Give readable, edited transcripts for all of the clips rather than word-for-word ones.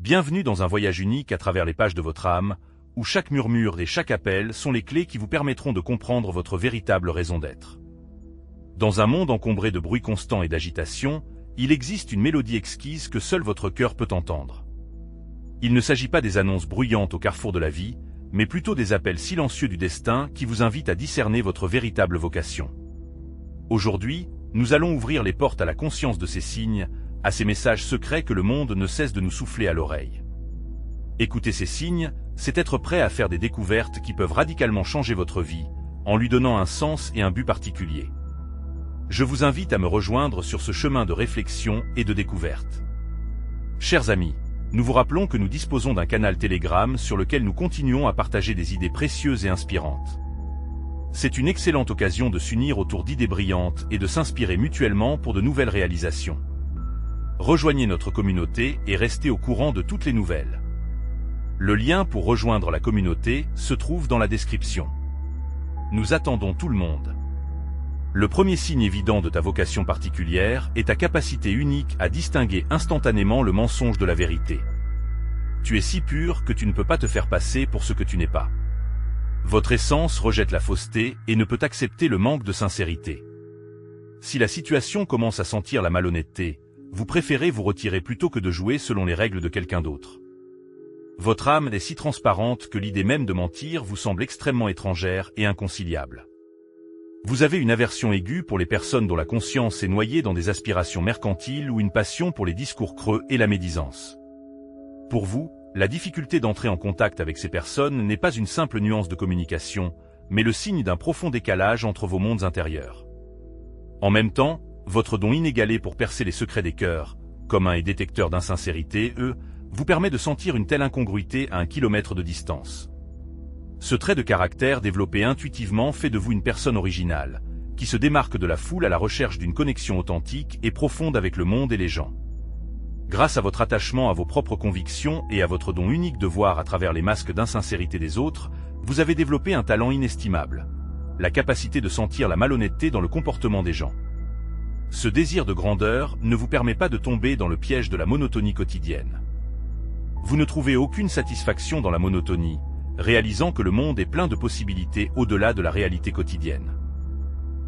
Bienvenue dans un voyage unique à travers les pages de votre âme, où chaque murmure et chaque appel sont les clés qui vous permettront de comprendre votre véritable raison d'être. Dans un monde encombré de bruit constant et d'agitation, il existe une mélodie exquise que seul votre cœur peut entendre. Il ne s'agit pas des annonces bruyantes au carrefour de la vie, mais plutôt des appels silencieux du destin qui vous invitent à discerner votre véritable vocation. Aujourd'hui, nous allons ouvrir les portes à la conscience de ces signes, à ces messages secrets que le monde ne cesse de nous souffler à l'oreille. Écouter ces signes, c'est être prêt à faire des découvertes qui peuvent radicalement changer votre vie, en lui donnant un sens et un but particulier. Je vous invite à me rejoindre sur ce chemin de réflexion et de découverte. Chers amis, nous vous rappelons que nous disposons d'un canal Telegram sur lequel nous continuons à partager des idées précieuses et inspirantes. C'est une excellente occasion de s'unir autour d'idées brillantes et de s'inspirer mutuellement pour de nouvelles réalisations. Rejoignez notre communauté et restez au courant de toutes les nouvelles. Le lien pour rejoindre la communauté se trouve dans la description. Nous attendons tout le monde. Le premier signe évident de ta vocation particulière est ta capacité unique à distinguer instantanément le mensonge de la vérité. Tu es si pur que tu ne peux pas te faire passer pour ce que tu n'es pas. Votre essence rejette la fausseté et ne peut accepter le manque de sincérité. Si la situation commence à sentir la malhonnêteté, vous préférez vous retirer plutôt que de jouer selon les règles de quelqu'un d'autre. Votre âme est si transparente que l'idée même de mentir vous semble extrêmement étrangère et inconciliable. Vous avez une aversion aiguë pour les personnes dont la conscience est noyée dans des aspirations mercantiles ou une passion pour les discours creux et la médisance. Pour vous, la difficulté d'entrer en contact avec ces personnes n'est pas une simple nuance de communication, mais le signe d'un profond décalage entre vos mondes intérieurs. En même temps, votre don inégalé pour percer les secrets des cœurs, commun et détecteur d'insincérité, vous permet de sentir une telle incongruité à 1 kilomètre de distance. Ce trait de caractère développé intuitivement fait de vous une personne originale, qui se démarque de la foule à la recherche d'une connexion authentique et profonde avec le monde et les gens. Grâce à votre attachement à vos propres convictions et à votre don unique de voir à travers les masques d'insincérité des autres, vous avez développé un talent inestimable, la capacité de sentir la malhonnêteté dans le comportement des gens. Ce désir de grandeur ne vous permet pas de tomber dans le piège de la monotonie quotidienne. Vous ne trouvez aucune satisfaction dans la monotonie, réalisant que le monde est plein de possibilités au-delà de la réalité quotidienne.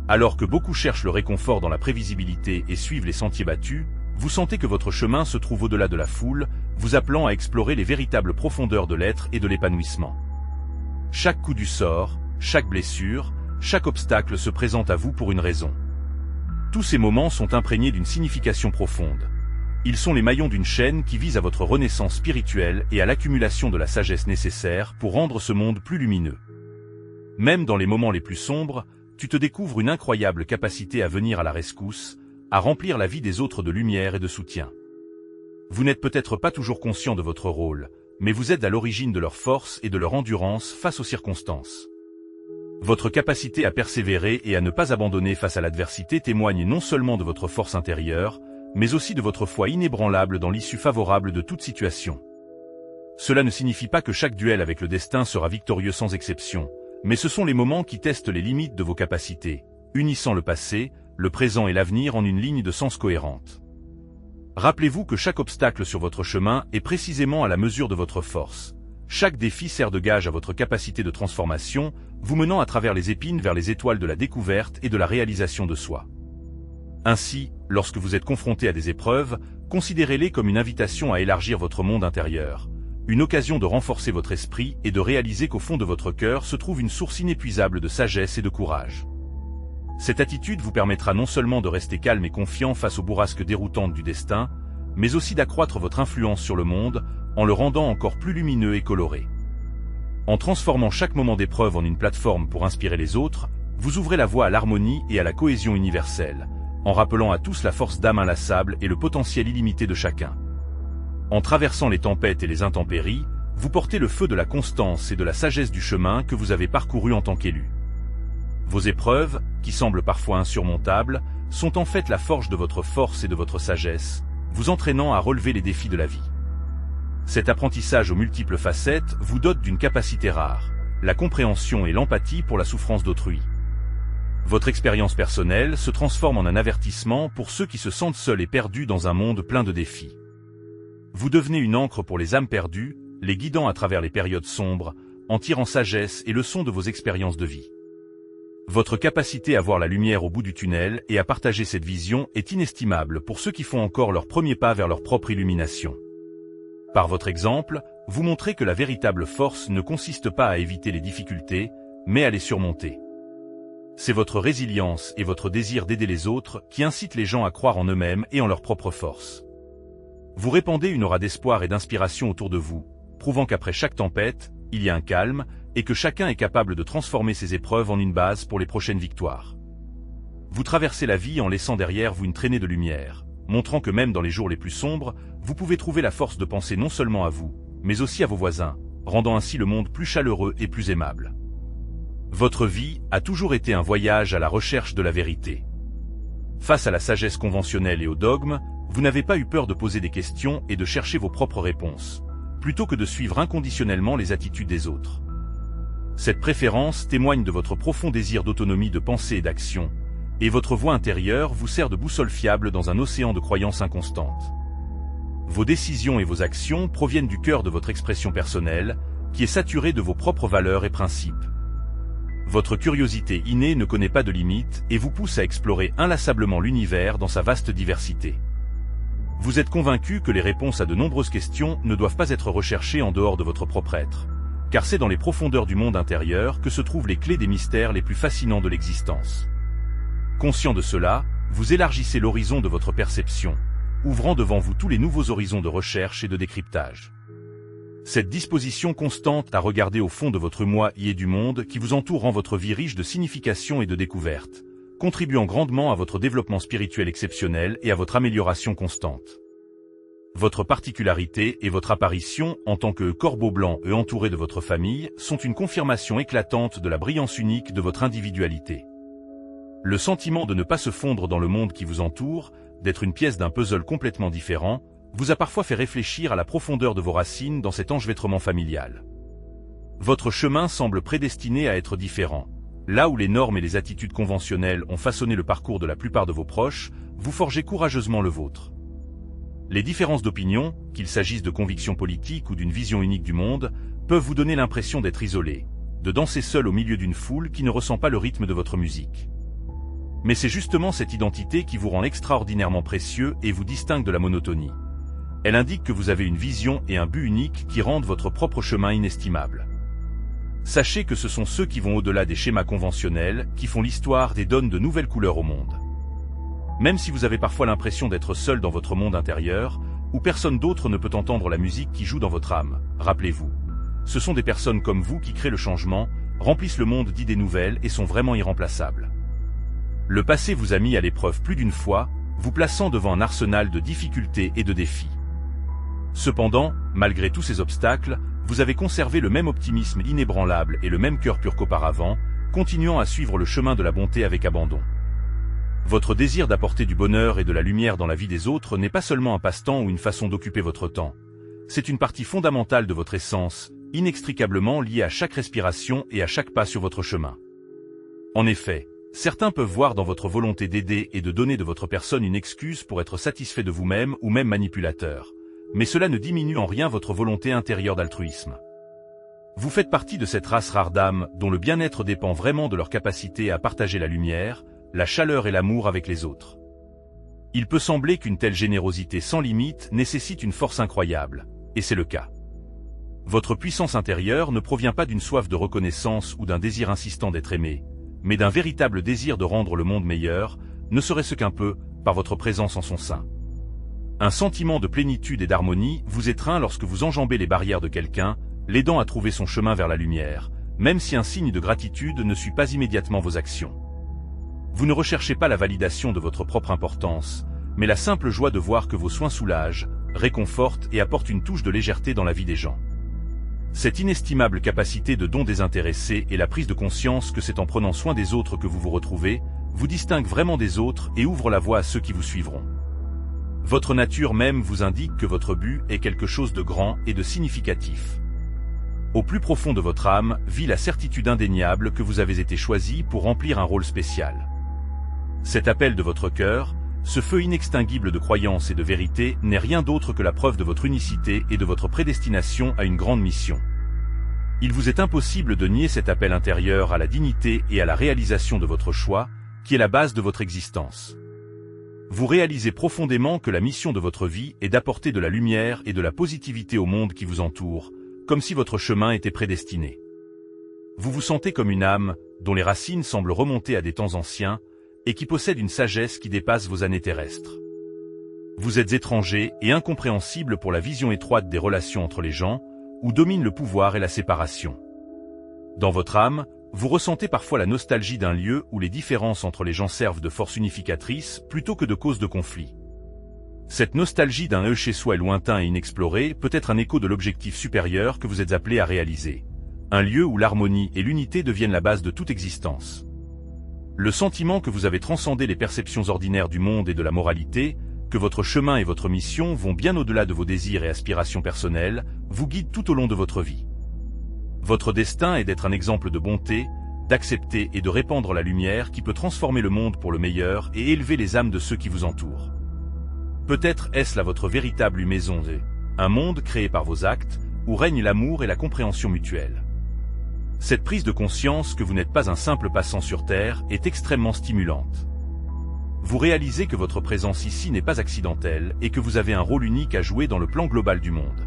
Alors que beaucoup cherchent le réconfort dans la prévisibilité et suivent les sentiers battus, vous sentez que votre chemin se trouve au-delà de la foule, vous appelant à explorer les véritables profondeurs de l'être et de l'épanouissement. Chaque coup du sort, chaque blessure, chaque obstacle se présente à vous pour une raison. Tous ces moments sont imprégnés d'une signification profonde. Ils sont les maillons d'une chaîne qui vise à votre renaissance spirituelle et à l'accumulation de la sagesse nécessaire pour rendre ce monde plus lumineux. Même dans les moments les plus sombres, tu te découvres une incroyable capacité à venir à la rescousse, à remplir la vie des autres de lumière et de soutien. Vous n'êtes peut-être pas toujours conscient de votre rôle, mais vous êtes à l'origine de leur force et de leur endurance face aux circonstances. Votre capacité à persévérer et à ne pas abandonner face à l'adversité témoigne non seulement de votre force intérieure, mais aussi de votre foi inébranlable dans l'issue favorable de toute situation. Cela ne signifie pas que chaque duel avec le destin sera victorieux sans exception, mais ce sont les moments qui testent les limites de vos capacités, unissant le passé, le présent et l'avenir en une ligne de sens cohérente. Rappelez-vous que chaque obstacle sur votre chemin est précisément à la mesure de votre force. Chaque défi sert de gage à votre capacité de transformation, vous menant à travers les épines vers les étoiles de la découverte et de la réalisation de soi. Ainsi, lorsque vous êtes confronté à des épreuves, considérez-les comme une invitation à élargir votre monde intérieur, une occasion de renforcer votre esprit et de réaliser qu'au fond de votre cœur se trouve une source inépuisable de sagesse et de courage. Cette attitude vous permettra non seulement de rester calme et confiant face aux bourrasques déroutantes du destin, mais aussi d'accroître votre influence sur le monde, en le rendant encore plus lumineux et coloré. En transformant chaque moment d'épreuve en une plateforme pour inspirer les autres, vous ouvrez la voie à l'harmonie et à la cohésion universelle, en rappelant à tous la force d'âme inlassable et le potentiel illimité de chacun. En traversant les tempêtes et les intempéries, vous portez le feu de la constance et de la sagesse du chemin que vous avez parcouru en tant qu'élu. Vos épreuves, qui semblent parfois insurmontables, sont en fait la forge de votre force et de votre sagesse, vous entraînant à relever les défis de la vie. Cet apprentissage aux multiples facettes vous dote d'une capacité rare, la compréhension et l'empathie pour la souffrance d'autrui. Votre expérience personnelle se transforme en un avertissement pour ceux qui se sentent seuls et perdus dans un monde plein de défis. Vous devenez une ancre pour les âmes perdues, les guidant à travers les périodes sombres, en tirant sagesse et leçons de vos expériences de vie. Votre capacité à voir la lumière au bout du tunnel et à partager cette vision est inestimable pour ceux qui font encore leur premier pas vers leur propre illumination. Par votre exemple, vous montrez que la véritable force ne consiste pas à éviter les difficultés, mais à les surmonter. C'est votre résilience et votre désir d'aider les autres qui incitent les gens à croire en eux-mêmes et en leur propre force. Vous répandez une aura d'espoir et d'inspiration autour de vous, prouvant qu'après chaque tempête, il y a un calme, et que chacun est capable de transformer ses épreuves en une base pour les prochaines victoires. Vous traversez la vie en laissant derrière vous une traînée de lumière, montrant que même dans les jours les plus sombres, vous pouvez trouver la force de penser non seulement à vous, mais aussi à vos voisins, rendant ainsi le monde plus chaleureux et plus aimable. Votre vie a toujours été un voyage à la recherche de la vérité. Face à la sagesse conventionnelle et au dogme, vous n'avez pas eu peur de poser des questions et de chercher vos propres réponses, plutôt que de suivre inconditionnellement les attitudes des autres. Cette préférence témoigne de votre profond désir d'autonomie de pensée et d'action, et votre voix intérieure vous sert de boussole fiable dans un océan de croyances inconstantes. Vos décisions et vos actions proviennent du cœur de votre expression personnelle, qui est saturée de vos propres valeurs et principes. Votre curiosité innée ne connaît pas de limites et vous pousse à explorer inlassablement l'univers dans sa vaste diversité. Vous êtes convaincu que les réponses à de nombreuses questions ne doivent pas être recherchées en dehors de votre propre être, car c'est dans les profondeurs du monde intérieur que se trouvent les clés des mystères les plus fascinants de l'existence. Conscient de cela, vous élargissez l'horizon de votre perception, ouvrant devant vous tous les nouveaux horizons de recherche et de décryptage. Cette disposition constante à regarder au fond de votre moi et du monde qui vous entoure rend votre vie riche de signification et de découvertes, contribuant grandement à votre développement spirituel exceptionnel et à votre amélioration constante. Votre particularité et votre apparition en tant que corbeau blanc et entouré de votre famille sont une confirmation éclatante de la brillance unique de votre individualité. Le sentiment de ne pas se fondre dans le monde qui vous entoure, d'être une pièce d'un puzzle complètement différent, vous a parfois fait réfléchir à la profondeur de vos racines dans cet enchevêtrement familial. Votre chemin semble prédestiné à être différent. Là où les normes et les attitudes conventionnelles ont façonné le parcours de la plupart de vos proches, vous forgez courageusement le vôtre. Les différences d'opinion, qu'il s'agisse de convictions politiques ou d'une vision unique du monde, peuvent vous donner l'impression d'être isolé, de danser seul au milieu d'une foule qui ne ressent pas le rythme de votre musique. Mais c'est justement cette identité qui vous rend extraordinairement précieux et vous distingue de la monotonie. Elle indique que vous avez une vision et un but unique qui rendent votre propre chemin inestimable. Sachez que ce sont ceux qui vont au-delà des schémas conventionnels, qui font l'histoire et donnent de nouvelles couleurs au monde. Même si vous avez parfois l'impression d'être seul dans votre monde intérieur, où personne d'autre ne peut entendre la musique qui joue dans votre âme, rappelez-vous. Ce sont des personnes comme vous qui créent le changement, remplissent le monde d'idées nouvelles et sont vraiment irremplaçables. Le passé vous a mis à l'épreuve plus d'une fois, vous plaçant devant un arsenal de difficultés et de défis. Cependant, malgré tous ces obstacles, vous avez conservé le même optimisme inébranlable et le même cœur pur qu'auparavant, continuant à suivre le chemin de la bonté avec abandon. Votre désir d'apporter du bonheur et de la lumière dans la vie des autres n'est pas seulement un passe-temps ou une façon d'occuper votre temps. C'est une partie fondamentale de votre essence, inextricablement liée à chaque respiration et à chaque pas sur votre chemin. En effet, certains peuvent voir dans votre volonté d'aider et de donner de votre personne une excuse pour être satisfait de vous-même ou même manipulateur. Mais cela ne diminue en rien votre volonté intérieure d'altruisme. Vous faites partie de cette race rare d'âmes dont le bien-être dépend vraiment de leur capacité à partager la lumière, la chaleur et l'amour avec les autres. Il peut sembler qu'une telle générosité sans limite nécessite une force incroyable, et c'est le cas. Votre puissance intérieure ne provient pas d'une soif de reconnaissance ou d'un désir insistant d'être aimé, mais d'un véritable désir de rendre le monde meilleur, ne serait-ce qu'un peu, par votre présence en son sein. Un sentiment de plénitude et d'harmonie vous étreint lorsque vous enjambez les barrières de quelqu'un, l'aidant à trouver son chemin vers la lumière, même si un signe de gratitude ne suit pas immédiatement vos actions. Vous ne recherchez pas la validation de votre propre importance, mais la simple joie de voir que vos soins soulagent, réconfortent et apportent une touche de légèreté dans la vie des gens. Cette inestimable capacité de don désintéressé et la prise de conscience que c'est en prenant soin des autres que vous vous retrouvez, vous distingue vraiment des autres et ouvre la voie à ceux qui vous suivront. Votre nature même vous indique que votre but est quelque chose de grand et de significatif. Au plus profond de votre âme vit la certitude indéniable que vous avez été choisi pour remplir un rôle spécial. Cet appel de votre cœur, Ce feu inextinguible de croyance et de vérité n'est rien d'autre que la preuve de votre unicité et de votre prédestination à une grande mission. Il vous est impossible de nier cet appel intérieur à la dignité et à la réalisation de votre choix, qui est la base de votre existence. Vous réalisez profondément que la mission de votre vie est d'apporter de la lumière et de la positivité au monde qui vous entoure, comme si votre chemin était prédestiné. Vous vous sentez comme une âme, dont les racines semblent remonter à des temps anciens, et qui possède une sagesse qui dépasse vos années terrestres. Vous êtes étranger et incompréhensible pour la vision étroite des relations entre les gens, où domine le pouvoir et la séparation. Dans votre âme, vous ressentez parfois la nostalgie d'un lieu où les différences entre les gens servent de force unificatrice plutôt que de cause de conflit. Cette nostalgie d'un chez soi lointain et inexploré peut être un écho de l'objectif supérieur que vous êtes appelé à réaliser. Un lieu où l'harmonie et l'unité deviennent la base de toute existence. Le sentiment que vous avez transcendé les perceptions ordinaires du monde et de la moralité, que votre chemin et votre mission vont bien au-delà de vos désirs et aspirations personnelles, vous guident tout au long de votre vie. Votre destin est d'être un exemple de bonté, d'accepter et de répandre la lumière qui peut transformer le monde pour le meilleur et élever les âmes de ceux qui vous entourent. Peut-être est-ce là votre véritable maison, un monde créé par vos actes, où règne l'amour et la compréhension mutuelle. Cette prise de conscience que vous n'êtes pas un simple passant sur Terre est extrêmement stimulante. Vous réalisez que votre présence ici n'est pas accidentelle et que vous avez un rôle unique à jouer dans le plan global du monde.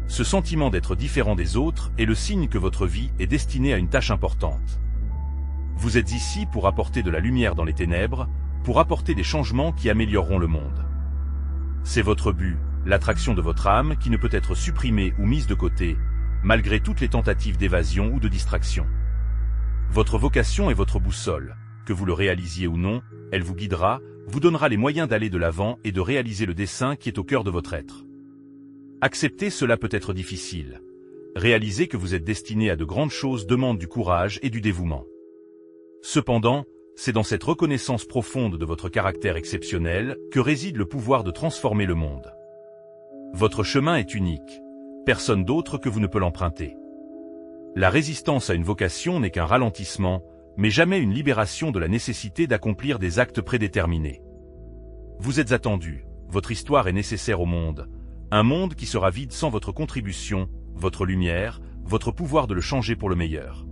Ce sentiment d'être différent des autres est le signe que votre vie est destinée à une tâche importante. Vous êtes ici pour apporter de la lumière dans les ténèbres, pour apporter des changements qui amélioreront le monde. C'est votre but, l'attraction de votre âme qui ne peut être supprimée ou mise de côté, malgré toutes les tentatives d'évasion ou de distraction. Votre vocation est votre boussole, que vous le réalisiez ou non, elle vous guidera, vous donnera les moyens d'aller de l'avant et de réaliser le dessein qui est au cœur de votre être. Accepter cela peut être difficile. Réaliser que vous êtes destiné à de grandes choses demande du courage et du dévouement. Cependant, c'est dans cette reconnaissance profonde de votre caractère exceptionnel que réside le pouvoir de transformer le monde. Votre chemin est unique. Personne d'autre que vous ne peut l'emprunter. La résistance à une vocation n'est qu'un ralentissement, mais jamais une libération de la nécessité d'accomplir des actes prédéterminés. Vous êtes attendu, votre histoire est nécessaire au monde, un monde qui sera vide sans votre contribution, votre lumière, votre pouvoir de le changer pour le meilleur.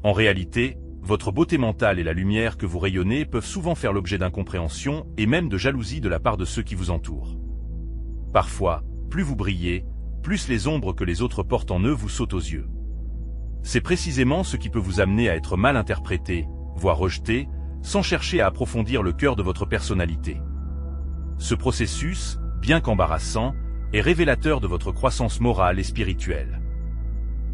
En réalité, votre beauté mentale et la lumière que vous rayonnez peuvent souvent faire l'objet d'incompréhension et même de jalousie de la part de ceux qui vous entourent. Parfois, plus vous brillez, plus les ombres que les autres portent en eux vous sautent aux yeux. C'est précisément ce qui peut vous amener à être mal interprété, voire rejeté, sans chercher à approfondir le cœur de votre personnalité. Ce processus, bien qu'embarrassant, est révélateur de votre croissance morale et spirituelle.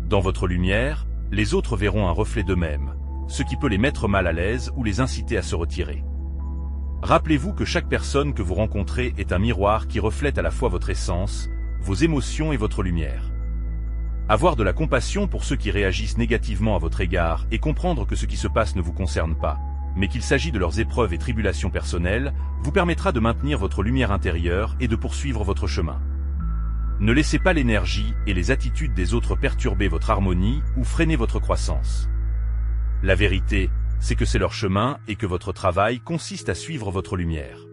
Dans votre lumière, les autres verront un reflet d'eux-mêmes, ce qui peut les mettre mal à l'aise ou les inciter à se retirer. Rappelez-vous que chaque personne que vous rencontrez est un miroir qui reflète à la fois votre essence, vos émotions et votre lumière. Avoir de la compassion pour ceux qui réagissent négativement à votre égard et comprendre que ce qui se passe ne vous concerne pas, mais qu'il s'agit de leurs épreuves et tribulations personnelles, vous permettra de maintenir votre lumière intérieure et de poursuivre votre chemin. Ne laissez pas l'énergie et les attitudes des autres perturber votre harmonie ou freiner votre croissance. La vérité, c'est que c'est leur chemin et que votre travail consiste à suivre votre lumière.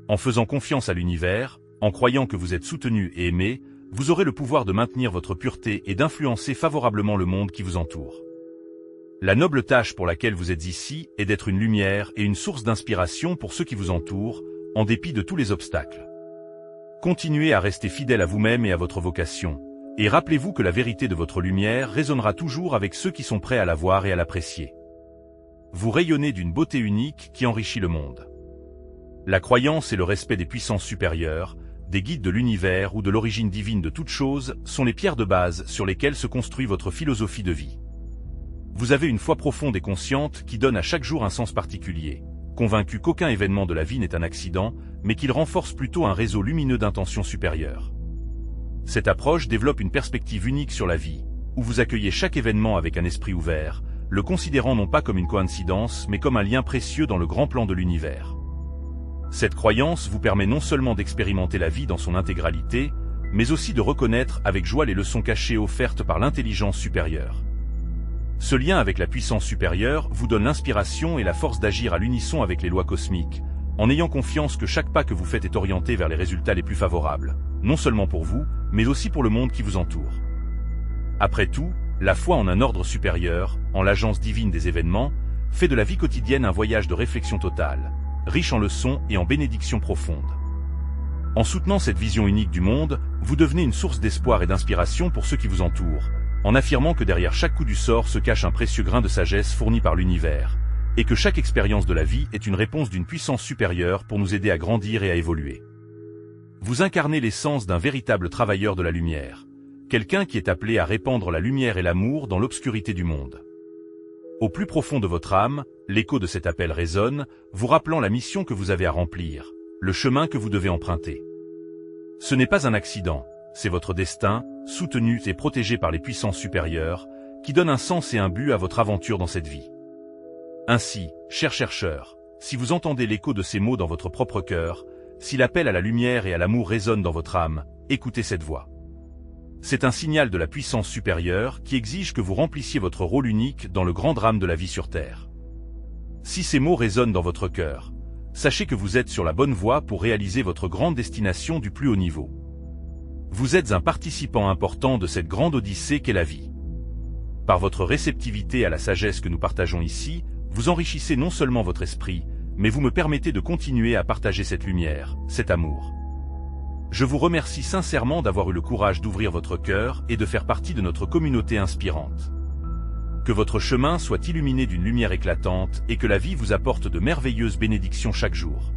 En faisant confiance à l'univers, en croyant que vous êtes soutenu et aimé, vous aurez le pouvoir de maintenir votre pureté et d'influencer favorablement le monde qui vous entoure. La noble tâche pour laquelle vous êtes ici est d'être une lumière et une source d'inspiration pour ceux qui vous entourent, en dépit de tous les obstacles. Continuez à rester fidèle à vous-même et à votre vocation, et rappelez-vous que la vérité de votre lumière résonnera toujours avec ceux qui sont prêts à la voir et à l'apprécier. Vous rayonnez d'une beauté unique qui enrichit le monde. La croyance et le respect des puissances supérieures, des guides de l'univers ou de l'origine divine de toute chose sont les pierres de base sur lesquelles se construit votre philosophie de vie. Vous avez une foi profonde et consciente qui donne à chaque jour un sens particulier, convaincu qu'aucun événement de la vie n'est un accident, mais qu'il renforce plutôt un réseau lumineux d'intentions supérieures. Cette approche développe une perspective unique sur la vie, où vous accueillez chaque événement avec un esprit ouvert, le considérant non pas comme une coïncidence mais comme un lien précieux dans le grand plan de l'univers. Cette croyance vous permet non seulement d'expérimenter la vie dans son intégralité, mais aussi de reconnaître avec joie les leçons cachées offertes par l'intelligence supérieure. Ce lien avec la puissance supérieure vous donne l'inspiration et la force d'agir à l'unisson avec les lois cosmiques, en ayant confiance que chaque pas que vous faites est orienté vers les résultats les plus favorables, non seulement pour vous, mais aussi pour le monde qui vous entoure. Après tout, la foi en un ordre supérieur, en l'agence divine des événements, fait de la vie quotidienne un voyage de réflexion totale, riche en leçons et en bénédictions profondes. En soutenant cette vision unique du monde, vous devenez une source d'espoir et d'inspiration pour ceux qui vous entourent, en affirmant que derrière chaque coup du sort se cache un précieux grain de sagesse fourni par l'univers, et que chaque expérience de la vie est une réponse d'une puissance supérieure pour nous aider à grandir et à évoluer. Vous incarnez l'essence d'un véritable travailleur de la lumière, quelqu'un qui est appelé à répandre la lumière et l'amour dans l'obscurité du monde. Au plus profond de votre âme, l'écho de cet appel résonne, vous rappelant la mission que vous avez à remplir, le chemin que vous devez emprunter. Ce n'est pas un accident, c'est votre destin, soutenu et protégé par les puissances supérieures, qui donne un sens et un but à votre aventure dans cette vie. Ainsi, chers chercheurs, si vous entendez l'écho de ces mots dans votre propre cœur, si l'appel à la lumière et à l'amour résonne dans votre âme, écoutez cette voix. C'est un signal de la puissance supérieure qui exige que vous remplissiez votre rôle unique dans le grand drame de la vie sur Terre. Si ces mots résonnent dans votre cœur, sachez que vous êtes sur la bonne voie pour réaliser votre grande destination du plus haut niveau. Vous êtes un participant important de cette grande odyssée qu'est la vie. Par votre réceptivité à la sagesse que nous partageons ici, vous enrichissez non seulement votre esprit, mais vous me permettez de continuer à partager cette lumière, cet amour. Je vous remercie sincèrement d'avoir eu le courage d'ouvrir votre cœur et de faire partie de notre communauté inspirante. Que votre chemin soit illuminé d'une lumière éclatante et que la vie vous apporte de merveilleuses bénédictions chaque jour.